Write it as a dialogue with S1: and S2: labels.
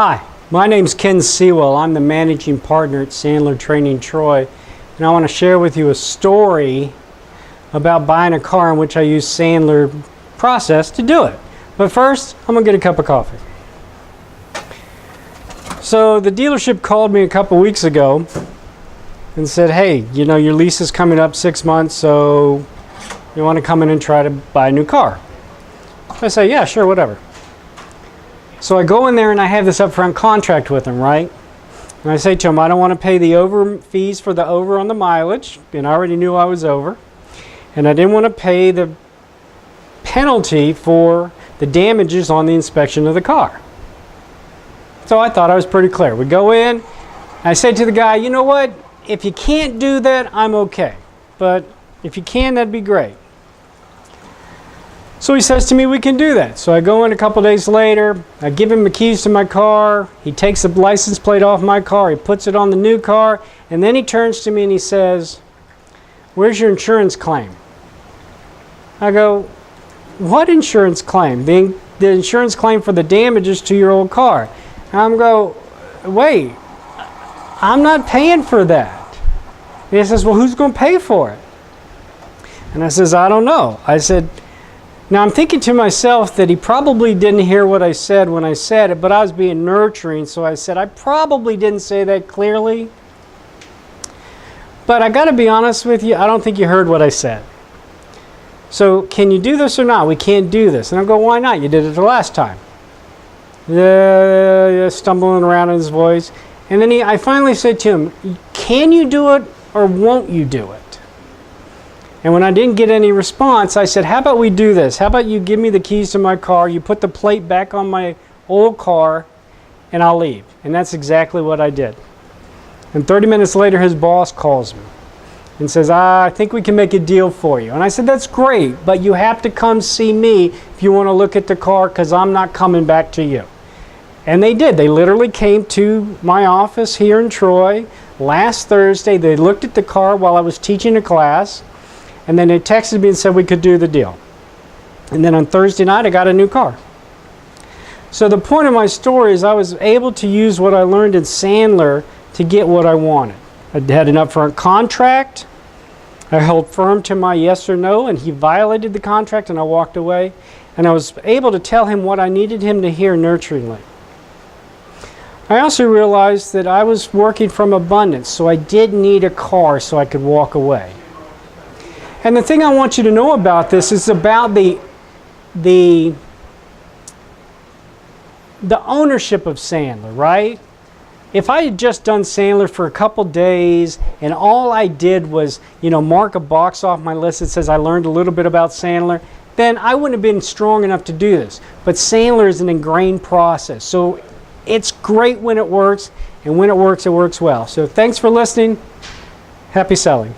S1: Hi, my name's Ken Seawell. I'm the managing partner at Sandler Training Troy, and I want to share with you a story about buying a car in which I use Sandler process to do it. But first, I'm going to get a cup of coffee. So the dealership called me a couple weeks ago and said, hey, you know, your lease is coming up 6 months, so you want to come in and try to buy a new car. I say, yeah, sure, whatever. So I go in there and I have this upfront contract with them, right? And I say to them, I don't want to pay the over fees for the over on the mileage, and I already knew I was over. And I didn't want to pay the penalty for the damages on the inspection of the car. So I thought I was pretty clear. We go in, I say to the guy, you know what? If you can't do that, I'm okay. But if you can, that'd be great. So he says to me, we can do that. So I go in a couple days later, I give him the keys to my car, he takes the license plate off my car, he puts it on the new car, and then he turns to me and he says, where's your insurance claim? I go, what insurance claim? The insurance claim for the damages to your old car. And I'm go, wait, I'm not paying for that. And he says, well, who's going to pay for it? And I says, I don't know. I said, now I'm thinking to myself that he probably didn't hear what I said when I said it, but I was being nurturing, so I said, I probably didn't say that clearly. But I got to be honest with you, I don't think you heard what I said. So can you do this or not? We can't do this. And I go, why not? You did it the last time. Stumbling around in his voice. And then I finally said to him, can you do it or won't you do it? And when I didn't get any response, I said, how about we do this? How about you give me the keys to my car, you put the plate back on my old car, and I'll leave. And that's exactly what I did. And 30 minutes later, his boss calls me and says, I think we can make a deal for you. And I said, that's great, but you have to come see me if you want to look at the car, because I'm not coming back to you. And they did. They literally came to my office here in Troy last Thursday. They looked at the car while I was teaching a class. And then they texted me and said we could do the deal. And then on Thursday night, I got a new car. So the point of my story is I was able to use what I learned in Sandler to get what I wanted. I had an upfront contract. I held firm to my yes or no, and he violated the contract, and I walked away. And I was able to tell him what I needed him to hear nurturingly. I also realized that I was working from abundance, so I did need a car so I could walk away. And the thing I want you to know about this is about the ownership of Sandler, right? If I had just done Sandler for a couple days and all I did was, you know, mark a box off my list that says I learned a little bit about Sandler, then I wouldn't have been strong enough to do this. But Sandler is an ingrained process. So it's great when it works, and when it works well. So thanks for listening. Happy selling.